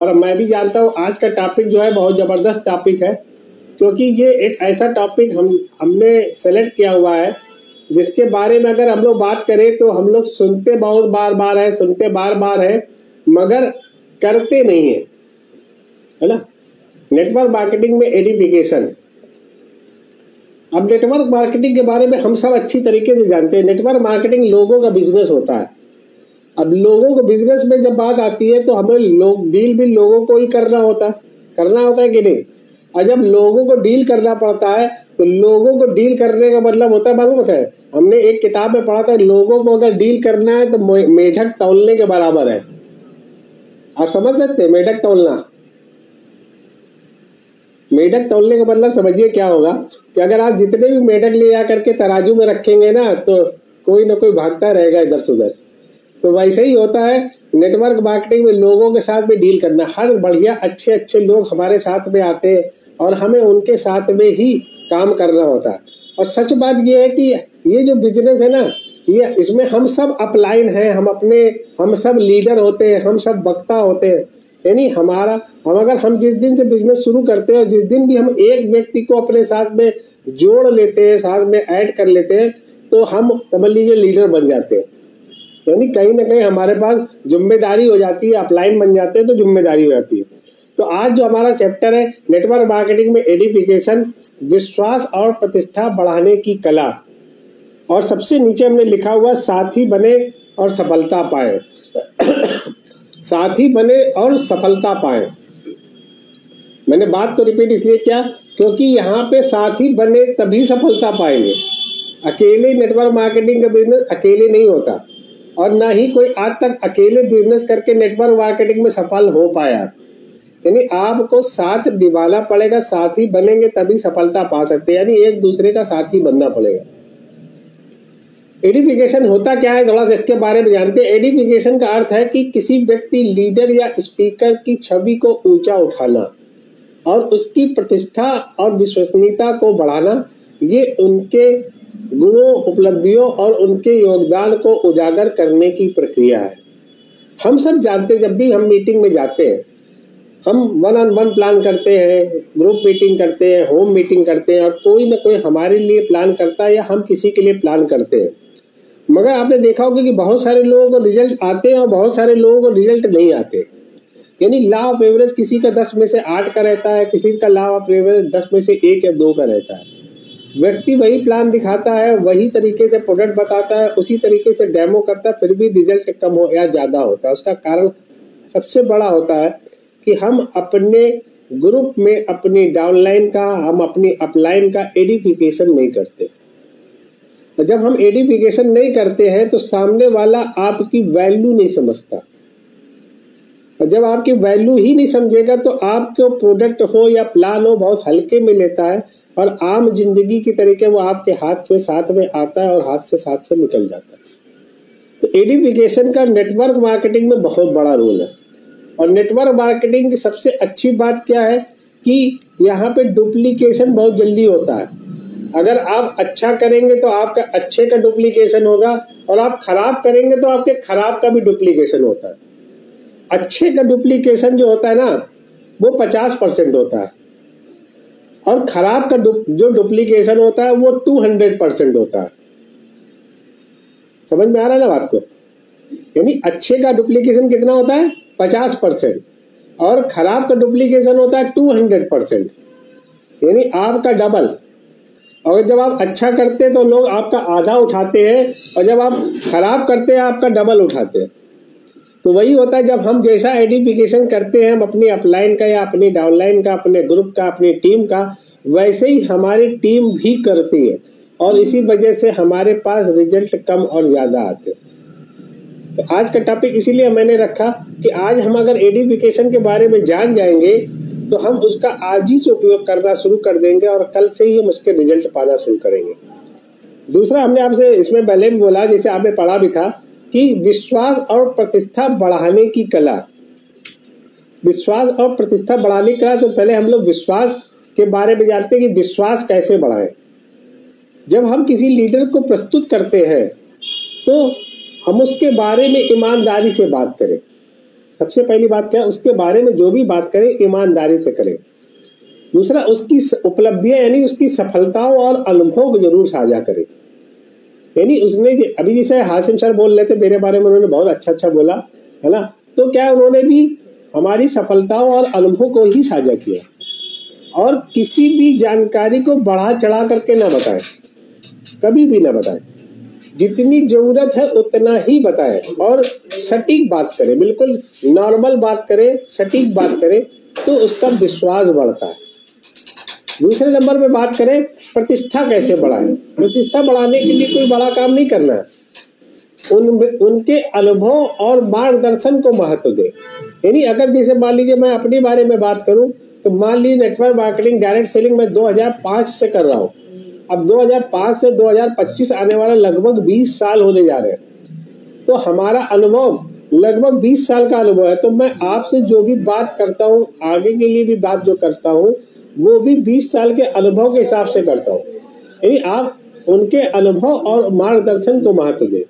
और मैं भी जानता हूँ आज का टॉपिक जो है बहुत ज़बरदस्त टॉपिक है, क्योंकि ये एक ऐसा टॉपिक हमने सेलेक्ट किया हुआ है जिसके बारे में अगर हम लोग बात करें तो हम लोग सुनते बहुत बार है मगर करते नहीं है ना। नेटवर्क मार्केटिंग में एडिफिकेशन। अब नेटवर्क मार्केटिंग के बारे में हम सब अच्छी तरीके से जानते हैं। नेटवर्क मार्केटिंग लोगों का बिजनेस होता है। अब लोगों को बिजनेस में जब बात आती है तो हमें डील भी लोगों को ही करना होता है कि नहीं। और जब लोगों को डील करना पड़ता है तो लोगों को डील करने का मतलब होता है, मालूम होता है, हमने एक किताब में पढ़ा था, लोगों को अगर डील करना है तो मेढक तौलने के बराबर है। आप समझ सकते हैं मेढक तौलना? मेढक तौलने का मतलब समझिए क्या होगा कि अगर आप जितने भी मेढक ले जा करके तराजू में रखेंगे ना तो कोई ना कोई भागता रहेगा इधर से उधर। तो वैसे ही होता है नेटवर्क मार्केटिंग में लोगों के साथ में डील करना। हर बढ़िया अच्छे लोग हमारे साथ में आते हैं और हमें उनके साथ में ही काम करना होता है। और सच बात ये है कि ये जो बिजनेस है ना, ये इसमें हम सब अपलाइन हैं, हम सब लीडर होते हैं, हम सब वक्ता होते हैं। यानी हम जिस दिन से बिजनेस शुरू करते हैं और जिस दिन भी हम एक व्यक्ति को अपने साथ में जोड़ लेते हैं, साथ में ऐड कर लेते हैं, तो हम समझ लीजिए लीडर बन जाते हैं। यानी कहीं ना कहीं हमारे पास जिम्मेदारी हो जाती है, अपलाइन बन जाते हैं तो जिम्मेदारी हो जाती है। तो आज जो हमारा चैप्टर है नेटवर्क मार्केटिंग में एडिफिकेशन, विश्वास और प्रतिष्ठा बढ़ाने की कला। और सबसे नीचे हमने लिखा हुआ साथी बने और सफलता पाए। साथी बने और सफलता पाए। मैंने बात को रिपीट इसलिए किया क्योंकि यहाँ पे साथी बने तभी सफलता पाएंगे। अकेले नेटवर्क मार्केटिंग का बिजनेस अकेले नहीं होता और ना ही कोई आज तक अकेले बिजनेस करके नेटवर्क मार्केटिंग में सफल हो पाया। यानी आपको साथ निभाना पड़ेगा, साथी बनेंगे तभी सफलता पा सकते हैं। यानी एक दूसरे का साथी बनना पड़ेगा। एडिफिकेशन होता क्या है, थोड़ा सा इसके बारे में जानते हैं। एडिफिकेशन का अर्थ है कि किसी व्यक्ति, लीडर या स्पीकर की छवि को ऊंचा उठाना और उसकी प्रतिष्ठा और विश्वसनीयता को बढ़ाना। ये उनके गुणों, उपलब्धियों और उनके योगदान को उजागर करने की प्रक्रिया है। हम सब जानते हैं जब भी हम मीटिंग में जाते हैं, हम 1-on-1 प्लान करते हैं, ग्रुप मीटिंग करते हैं, होम मीटिंग करते हैं और कोई ना कोई हमारे लिए प्लान करता है या हम किसी के लिए प्लान करते हैं। मगर आपने देखा होगा कि बहुत सारे लोगों को रिजल्ट आते हैं और बहुत सारे लोगों को रिजल्ट नहीं आते। यानी लॉ ऑफ एवरेज किसी का 10 में से 8 का रहता है, किसी का लॉ ऑफ एवरेज 10 में से 1 या 2 का रहता है। व्यक्ति वही प्लान दिखाता है, वही तरीके से प्रोडक्ट बताता है, उसी तरीके से डेमो करता है, फिर भी रिजल्ट कम हो या ज़्यादा होता है। उसका कारण सबसे बड़ा होता है कि हम अपने ग्रुप में अपनी डाउनलाइन का, हम अपनी अपलाइन का एडिफिकेशन नहीं करते। जब हम एडिफिकेशन नहीं करते हैं तो सामने वाला आपकी वैल्यू नहीं समझता, और जब आपकी वैल्यू ही नहीं समझेगा तो आपको प्रोडक्ट हो या प्लान हो बहुत हल्के में लेता है और आम जिंदगी की तरीके वो आपके हाथ में साथ में आता है और हाथ से निकल जाता है। तो एडिफिकेशन का नेटवर्क मार्केटिंग में बहुत बड़ा रोल है। और नेटवर्क मार्केटिंग की सबसे अच्छी बात क्या है कि यहाँ पे डुप्लीकेशन बहुत जल्दी होता है। अगर आप अच्छा करेंगे तो आपका अच्छे का डुप्लीकेशन होगा और आप खराब करेंगे तो आपके खराब का भी डुप्लीकेशन होता है। अच्छे का डुप्लीकेशन जो होता है ना वो 50% होता है और खराब का जो डुप्लीकेशन होता है वो 200% होता है। समझ में आ रहा है ना बात को? यानी अच्छे का डुप्लीकेशन कितना होता है? 50% और खराब का डुप्लीकेशन होता है 200%, यानी आपका डबल। और जब आप अच्छा करते हैं तो लोग आपका आधा उठाते हैं और जब आप खराब करते हैं आपका डबल उठाते हैं। तो वही होता है जब हम जैसा एडिफिकेशन करते हैं हम अपनी अपलाइन का या अपनी डाउनलाइन का, अपने ग्रुप का, अपनी टीम का, वैसे ही हमारी टीम भी करती है और इसी वजह से हमारे पास रिजल्ट कम और ज़्यादा आते हैं। तो आज का टॉपिक इसीलिए मैंने रखा कि आज हम अगर एडिफिकेशन के बारे में जान जाएंगे तो हम उसका आज ही से उपयोग करना शुरू कर देंगे और कल से ही हम उसके रिजल्ट पाना शुरू करेंगे। दूसरा, हमने आपसे इसमें पहले भी बोला, जैसे आपने पढ़ा भी था, कि विश्वास और प्रतिष्ठा बढ़ाने की कला। विश्वास और प्रतिष्ठा बढ़ाने की कला, तो पहले हम लोग विश्वास के बारे में जानते हैं कि विश्वास कैसे बढ़ाएं। जब हम किसी लीडर को प्रस्तुत करते हैं तो हम उसके बारे में ईमानदारी से बात करें। सबसे पहली बात क्या है, उसके बारे में जो भी बात करें ईमानदारी से करें। दूसरा, उसकी उपलब्धियां यानी उसकी सफलताओं और अनुभवों को जरूर साझा करें। यानी उसने अभी जैसे हाशिम सर बोल रहे थे मेरे बारे में, उन्होंने बहुत अच्छा बोला है ना, तो क्या उन्होंने भी हमारी सफलताओं और अनुभव को ही साझा किया। और किसी भी जानकारी को बढ़ा चढ़ा करके ना बताएं, कभी भी ना बताएं। जितनी जरूरत है उतना ही बताएं और सटीक बात करें, बिल्कुल नॉर्मल बात करें, सटीक बात करें, तो उसका विश्वास बढ़ता है। दूसरे नंबर पे बात करें प्रतिष्ठा कैसे बढ़ाएं। प्रतिष्ठा बढ़ाने के लिए कोई बड़ा काम नहीं करना है, उनके अनुभव और मार्गदर्शन को महत्व दें। यानी अगर जैसे मान लीजिए मैं अपने बारे में बात करूं, तो मान लीजिए नेटवर्क मार्केटिंग डायरेक्ट सेलिंग मैं 2005 से कर रहा हूं। अब 2005 से 2025 आने वाला लगभग 20 साल होने जा रहे हैं। तो हमारा अनुभव लगभग 20 साल का अनुभव है। तो मैं आपसे जो भी बात करता हूँ, आगे के लिए भी बात जो करता हूँ, वो भी 20 साल के अनुभव के हिसाब से करता हूँ। यानी आप उनके अनुभव और मार्गदर्शन को महत्व दें,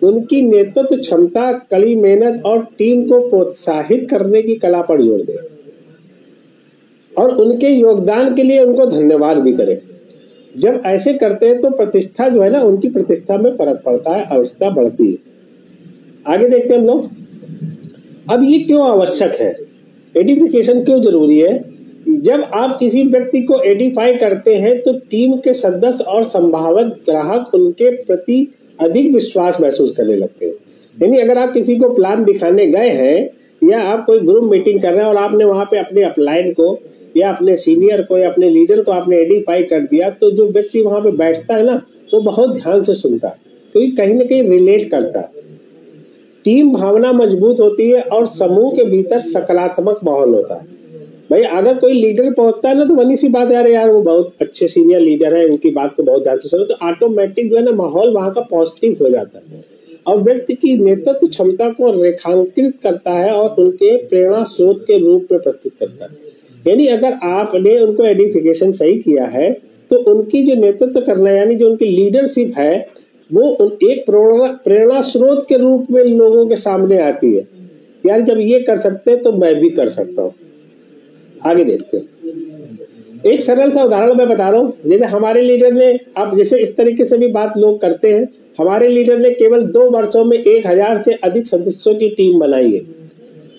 उनकी नेतृत्व क्षमता, कड़ी मेहनत और टीम को प्रोत्साहित करने की कला पर जोर दें और उनके योगदान के लिए उनको धन्यवाद भी करें। जब ऐसे करते हैं तो प्रतिष्ठा जो है ना, उनकी प्रतिष्ठा में फर्क पड़ता है, आवश्यकता बढ़ती है। आगे देखते हैं हम लोग। अब ये क्यों आवश्यक है, एडिफिकेशन क्यों जरूरी है। जब आप किसी व्यक्ति को एडिफाई करते हैं तो टीम के सदस्य और संभावित ग्राहक उनके प्रति अधिक विश्वास महसूस करने लगते हैं। यानी अगर आप किसी को प्लान दिखाने गए हैं या आप कोई ग्रुप मीटिंग कर रहे हैं और आपने वहां पे अपने अपलाइन को या अपने सीनियर को या अपने लीडर को आपने एडिफाई कर दिया, तो जो व्यक्ति वहां पे बैठता है ना, वो बहुत ध्यान से सुनता है, क्योंकि कहीं ना कहीं रिलेट करता है। टीम भावना मजबूत होती है और समूह के भीतर सकारात्मक माहौल होता है। भाई अगर कोई लीडर पहुंचता है ना, तो बनी सी बात यार वो बहुत अच्छे सीनियर लीडर है, उनकी बात को बहुत ध्यान से सुनो, तो ऑटोमेटिक जो है ना माहौल वहां का पॉजिटिव हो जाता है और व्यक्ति की नेतृत्व क्षमता को रेखांकित करता है और उनके प्रेरणा स्रोत के रूप में प्रस्तुत करता है। यानी अगर आपने उनको एडिफिकेशन सही किया है तो उनकी जो नेतृत्व करना है, यानी जो उनकी लीडरशिप है, वो एक प्रेरणा स्रोत के रूप में लोगों के सामने आती है। यार जब ये कर सकते हैं तो मैं भी कर सकता हूँ। आगे देखते हैं। एक सरल सा उदाहरण मैं बता रहा हूँ। जैसे हमारे लीडर ने, आप जैसे इस तरीके से भी बात लोग करते हैं, हमारे लीडर ने केवल 2 वर्षों में 1000 से अधिक सदस्यों की टीम बनाई है।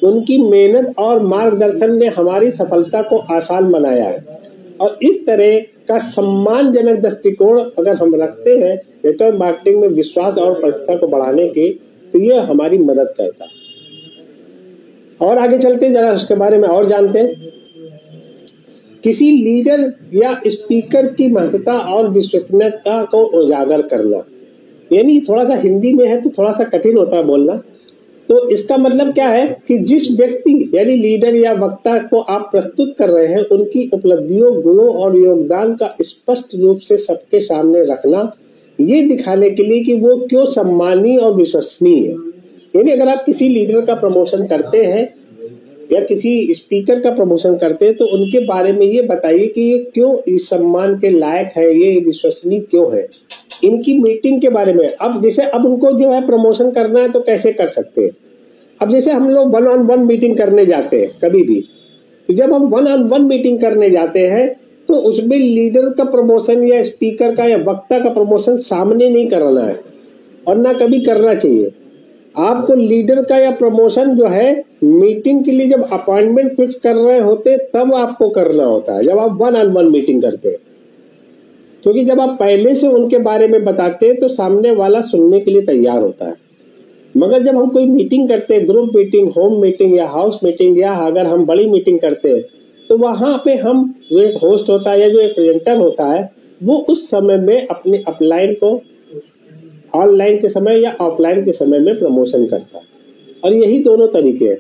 उनकी मेहनत और मार्गदर्शन ने हमारी सफलता को आसान बनाया है और इस तरह का सम्मानजनक दृष्टिकोण अगर हम रखते हैं नेटवर्क मार्केटिंग में विश्वास और प्रतिष्ठा को बढ़ाने के, तो ये हमारी मदद करता है। और आगे चलते हैं, जरा उसके बारे में और जानते हैं। किसी लीडर या स्पीकर की महत्ता और विश्वसनीयता को उजागर करना, यानी थोड़ा सा हिंदी में है तो थोड़ा सा कठिन होता है बोलना। तो इसका मतलब क्या है कि जिस व्यक्ति यानी लीडर या वक्ता को आप प्रस्तुत कर रहे हैं, उनकी उपलब्धियों, गुणों और योगदान का स्पष्ट रूप से सबके सामने रखना, ये दिखाने के लिए कि वो क्यों सम्मानीय और विश्वसनीय है। यानी अगर आप किसी लीडर का प्रमोशन करते हैं या किसी स्पीकर का प्रमोशन करते हैं, तो उनके बारे में ये बताइए कि ये क्यों इस सम्मान के लायक है, ये विश्वसनीय क्यों है। इनकी मीटिंग के बारे में, अब जैसे अब उनको जो है प्रमोशन करना है तो कैसे कर सकते हैं। अब जैसे हम लोग 1-on-1 मीटिंग करने जाते हैं कभी भी, तो जब हम 1-on-1 मीटिंग करने जाते हैं तो उसमें लीडर का प्रमोशन या स्पीकर का या वक्ता का प्रमोशन सामने नहीं करना है और ना कभी करना चाहिए। आपको लीडर का या प्रमोशन जो है मीटिंग के लिए जब अपॉइंटमेंट फिक्स कर रहे होते तब आपको करना होता है, जब आप 1-on-1 मीटिंग करते हैं। क्योंकि जब आप पहले से उनके बारे में बताते हैं तो सामने वाला सुनने के लिए तैयार होता है। मगर जब हम कोई मीटिंग करते हैं, ग्रुप मीटिंग, होम मीटिंग या हाउस मीटिंग, या अगर हम बड़ी मीटिंग करते हैं, तो वहां पे हम जो एक होस्ट होता है या जो एक प्रेजेंटर होता है, वो उस समय में अपने अपलाइन को ऑनलाइन के समय या ऑफलाइन के समय में प्रमोशन करता है। और यही दोनों तरीके हैं।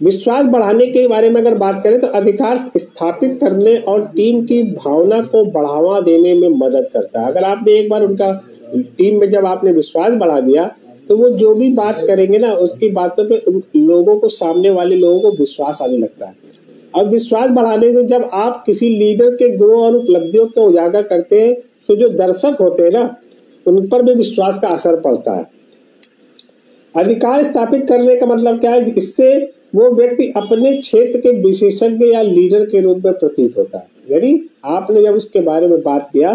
विश्वास बढ़ाने के बारे में अगर बात करें तो अधिकार स्थापित करने और टीम की भावना को बढ़ावा देने में मदद करता है। अगर आपने एक बार उनका टीम में जब आपने विश्वास बढ़ा दिया, तो वो जो भी बात करेंगे ना, उसकी बातों पे उन लोगों को, सामने वाले लोगों को विश्वास आने लगता है। और विश्वास बढ़ाने से जब आप किसी लीडर के गुणों और उपलब्धियों को उजागर करते हैं, तो जो दर्शक होते हैं ना, उन पर भी विश्वास का असर पड़ता है। अधिकार स्थापित करने का मतलब क्या है? इससे वो व्यक्ति अपने क्षेत्र के विशेषज्ञ या लीडर के रूप में प्रतीत होता है। यानी आपने जब उसके बारे में बात किया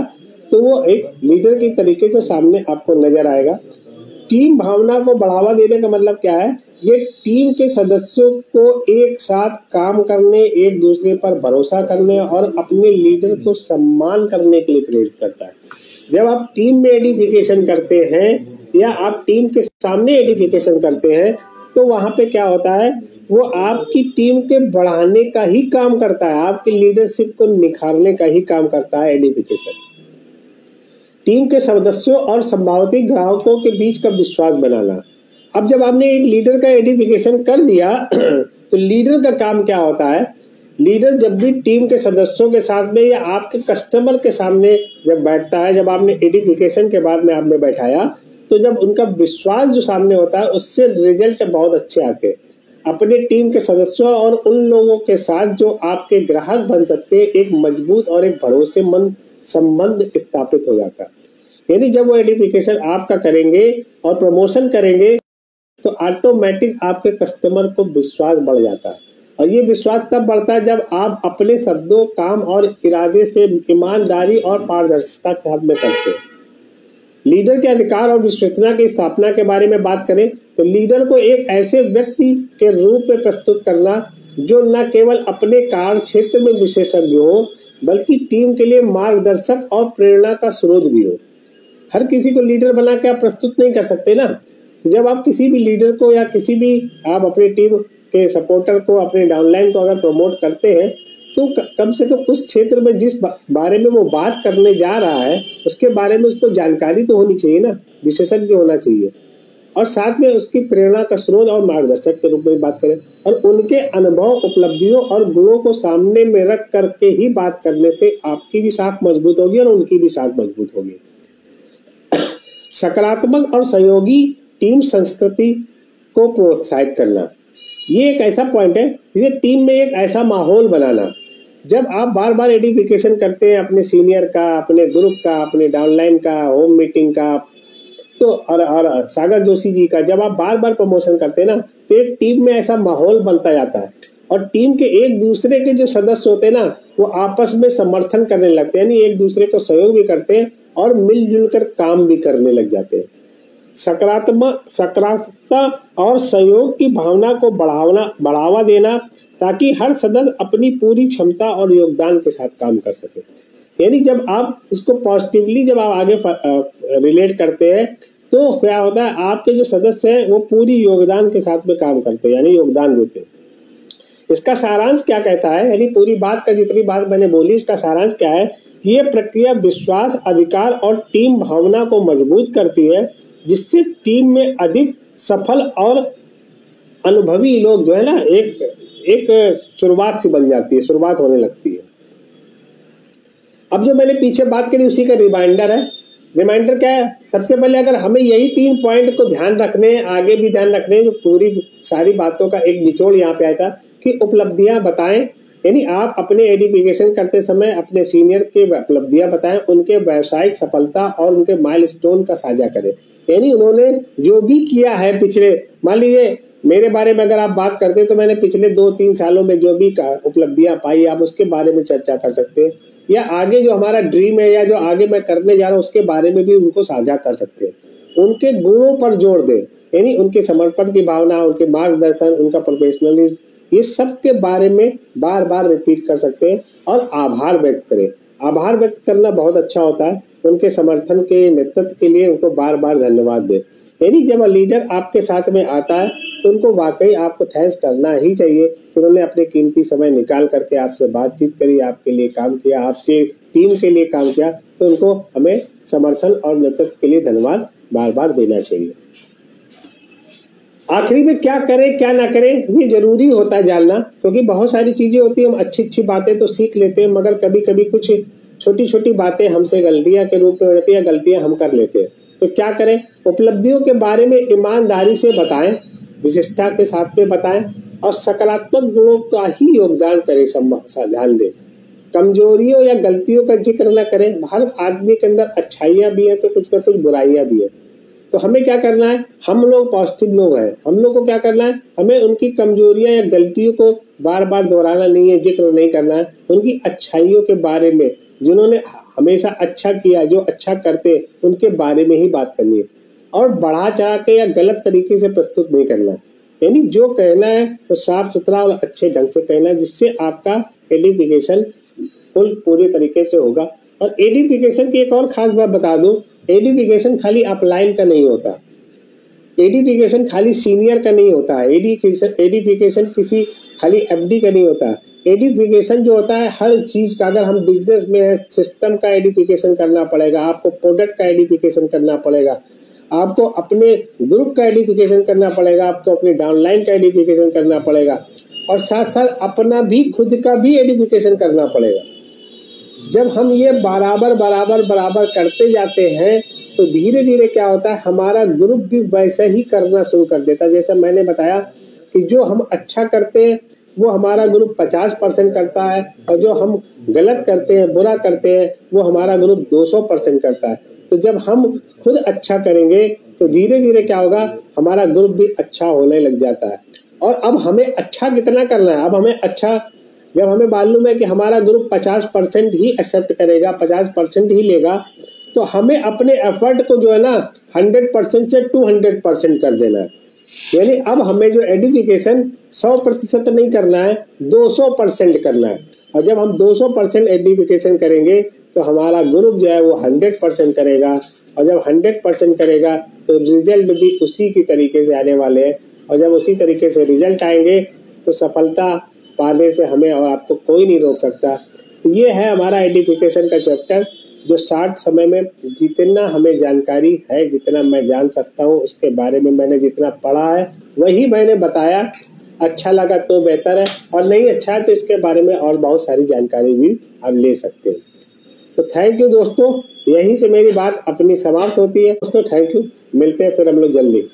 तो वो एक लीडर की तरीके से सामने आपको नजर आएगा। टीम भावना को बढ़ावा देने का मतलब क्या है? ये टीम के सदस्यों को एक साथ काम करने, एक दूसरे पर भरोसा करने और अपने लीडर को सम्मान करने के लिए प्रेरित करता है। जब आप टीम में एडिफिकेशन करते हैं या आप टीम के सामने एडिफिकेशन करते हैं तो वहां पे क्या होता है? वो आपकी टीम के बढ़ाने का ही काम करता है, आपकी लीडरशिप को निखारने का ही काम करता है एडिफिकेशन। टीम के सदस्यों और संभावित ग्राहकों के बीच का विश्वास बनाना। अब जब आपने एक लीडर का एडिफिकेशन कर दिया तो लीडर का काम क्या होता है? लीडर जब भी टीम के सदस्यों के साथ में या आपके कस्टमर के सामने जब बैठता है, जब आपने एडिफिकेशन के बाद में आपने बैठाया, तो जब उनका विश्वास जो सामने होता है उससे रिजल्ट बहुत अच्छे आते हैं। अपने टीम के सदस्यों और उन लोगों के साथ जो आपके ग्राहक बन सकते हैं, एक मजबूत और एक भरोसेमंद संबंध स्थापित हो जाता है। यानी जब वो एडिफिकेशन आपका करेंगे और प्रमोशन करेंगे तो ऑटोमेटिक आपके कस्टमर को विश्वास बढ़ जाता है। और ये विश्वास तब बढ़ता है जब आप अपने शब्दों, काम और इरादे से ईमानदारी और पारदर्शिता के साथ में करते हैं। लीडर के अधिकार और विश्वसनीयता की स्थापना के बारे में बात करें तो लीडर को एक ऐसे व्यक्ति के रूप में प्रस्तुत करना जो न केवल अपने कार्य क्षेत्र में विशेषज्ञ हो बल्कि टीम के लिए मार्गदर्शक और प्रेरणा का स्रोत भी हो। हर किसी को लीडर बना के आप प्रस्तुत नहीं कर सकते ना। तो जब आप किसी भी लीडर को या किसी भी आप अपनी टीम के सपोर्टर को, अपने डाउनलाइन को अगर प्रमोट करते हैं तो कम से कम उस क्षेत्र में जिस बारे में वो बात करने जा रहा है उसके बारे में उसको जानकारी तो होनी चाहिए ना, विशेषज्ञ होना चाहिए। और साथ में उसकी प्रेरणा का स्रोत और मार्गदर्शक के रूप में बात करें और उनके अनुभव, उपलब्धियों और गुणों को सामने में रख करके ही बात करने से आपकी भी साख मजबूत होगी और उनकी भी साख मजबूत होगी। सकारात्मक और सहयोगी टीम संस्कृति को प्रोत्साहित करना, ये एक ऐसा पॉइंट है जिसे टीम में एक ऐसा माहौल बनाना। जब आप बार बार एडिफिकेशन करते हैं अपने सीनियर का, अपने ग्रुप का, अपने डाउनलाइन का, होम मीटिंग का, तो और सागर जोशी जी का, जब आप बार बार प्रमोशन करते हैं ना तो एक टीम में ऐसा माहौल बनता जाता है और टीम के एक दूसरे के जो सदस्य होते हैं ना वो आपस में समर्थन करने लगते हैं, यानी एक दूसरे को सहयोग भी करते हैं और मिलजुल कर काम भी करने लग जाते हैं। सकारात्मकता और सहयोग की भावना को बढ़ावा देना ताकि हर सदस्य अपनी पूरी क्षमता और योगदान के साथ काम कर सके। यानी जब आप इसको पॉजिटिवली जब आप आगे रिलेट करते हैं तो क्या होता है, आपके जो सदस्य हैं वो पूरी योगदान के साथ में काम करते हैं, यानी योगदान देते हैं। इसका सारांश क्या कहता है, यानी पूरी बात का जितनी बात मैंने बोली इसका सारांश क्या है? ये प्रक्रिया विश्वास, अधिकार और टीम भावना को मजबूत करती है जिससे टीम में अधिक सफल और अनुभवी लोग जो है ना एक शुरुआत सी बन जाती है, शुरुआत होने लगती है। अब जो मैंने पीछे बात करी उसी का रिमाइंडर है। रिमाइंडर क्या है? सबसे पहले अगर हमें यही 3 पॉइंट को ध्यान रखने हैं, आगे भी ध्यान रखने हैं, जो पूरी सारी बातों का एक निचोड़ यहाँ पे आया था कि उपलब्धियां बताएं, यानी आप अपने एडिफिकेशन करते समय अपने सीनियर के उपलब्धियां बताएं, उनके व्यावसायिक सफलता और उनके माइलस्टोन का साझा करें। यानी उन्होंने जो भी किया है पिछले, मान लीजिए मेरे बारे में अगर आप बात करते हैं तो मैंने पिछले 2-3 सालों में जो भी उपलब्धियां पाई आप उसके बारे में चर्चा कर सकते हैं, या आगे जो हमारा ड्रीम है या जो आगे मैं करने जा रहा हूँ उसके बारे में भी उनको साझा कर सकते हैं। उनके गुणों पर जोर दें, यानी उनके समर्पण की भावना, उनके मार्गदर्शन, उनका प्रोफेशनलिज्म, ये सब के बारे में बार बार रिपीट कर सकते हैं और आभार व्यक्त करें। आभार व्यक्त करना बहुत अच्छा होता है, उनके समर्थन के, नेतृत्व के लिए उनको बार बार धन्यवाद दें। यानी जब लीडर आपके साथ में आता है तो उनको वाकई आपको थैंक्स करना ही चाहिए कि उन्होंने अपने कीमती समय निकाल करके आपसे बातचीत करी, आपके लिए काम किया, आपके टीम के लिए काम किया, तो उनको हमें समर्थन और नेतृत्व के लिए धन्यवाद बार बार देना चाहिए। आखिरी में क्या करें क्या ना करें ये जरूरी होता है जानना, क्योंकि बहुत सारी चीजें होती है, हम अच्छी बातें तो सीख लेते हैं मगर कभी कभी कुछ छोटी छोटी बातें हमसे गलतियां के रूप में हो जाती है, गलतियां हम कर लेते हैं। तो क्या करें? उपलब्धियों के बारे में ईमानदारी से बताएं, विशिष्टता के साथ में बताएं और सकारात्मक गुणों का ही योगदान करें, ध्यान दें। कमजोरियों या गलतियों का जिक्र न करें। हर आदमी के अंदर अच्छाइयां भी हैं तो कुछ ना कुछ बुराइयां भी है। तो हमें क्या करना है, हम लोग पॉजिटिव लोग हैं, हम लोग को क्या करना है, हमें उनकी कमजोरियां या गलतियों को बार बार दोहराना नहीं है, जिक्र नहीं करना है, उनकी अच्छाइयों के बारे में, जिन्होंने हमेशा अच्छा किया, जो अच्छा करते, उनके बारे में ही बात करनी है और बढ़ा चढ़ा के या गलत तरीके से प्रस्तुत नहीं करना है। यानी जो कहना है वो साफ सुथरा और अच्छे ढंग से कहना है, जिससे आपका एडिफिकेशन फुल पूरे तरीके से होगा। और एडिफिकेशन की एक और खास बात बता दूं, एडिफिकेशन खाली अपलाइन का नहीं होता, एडिफिकेशन खाली सीनियर का नहीं होता है, एडिफिकेशन किसी खाली एफडी का नहीं होता। एडिफिकेशन जो होता है हर चीज का, अगर हम बिजनेस में है, सिस्टम का एडिफिकेशन करना पड़ेगा, आपको प्रोडक्ट का एडिफिकेशन करना पड़ेगा, आपको अपने ग्रुप का एडिफिकेशन करना पड़ेगा, आपको अपने डाउनलाइन का एडिफिकेशन करना पड़ेगा और साथ साथ अपना भी खुद का भी एडिफिकेशन करना पड़ेगा। जब हम ये बराबर बराबर बराबर करते जाते हैं तो धीरे धीरे क्या होता है, हमारा ग्रुप भी वैसे ही करना शुरू कर देता है। जैसे मैंने बताया कि जो हम अच्छा करते हैं वो हमारा ग्रुप 50% करता है और जो हम गलत करते हैं, बुरा करते हैं, वो हमारा ग्रुप 200% करता है। तो जब हम खुद अच्छा करेंगे तो धीरे धीरे क्या होगा, हमारा ग्रुप भी अच्छा होने लग जाता है। और अब हमें अच्छा कितना करना है, अब हमें अच्छा, जब हमें मालूम है कि हमारा ग्रुप 50% ही एक्सेप्ट करेगा, 50% ही लेगा, तो हमें अपने एफर्ट को जो है ना 100% से 200% कर देना है। यानी अब हमें जो एडिफिकेशन 100% नहीं करना है, 200% करना है। और जब हम 200% एडिफिकेशन करेंगे तो हमारा ग्रुप जो है वो 100% करेगा और जब 100% करेगा तो रिजल्ट भी उसी की तरीके से आने वाले हैं। और जब उसी तरीके से रिजल्ट आएंगे तो सफलता पाने से हमें और आपको कोई नहीं रोक सकता। तो ये है हमारा एडिफिकेशन का चैप्टर, जो शॉर्ट समय में जितना हमें जानकारी है, जितना मैं जान सकता हूँ उसके बारे में मैंने जितना पढ़ा है वही मैंने बताया। अच्छा लगा तो बेहतर है और नहीं अच्छा है तो इसके बारे में और बहुत सारी जानकारी भी आप ले सकते हैं। तो थैंक यू दोस्तों, यहीं से मेरी बात अपनी समाप्त होती है दोस्तों। थैंक यू, मिलते हैं फिर हम लोग जल्दी।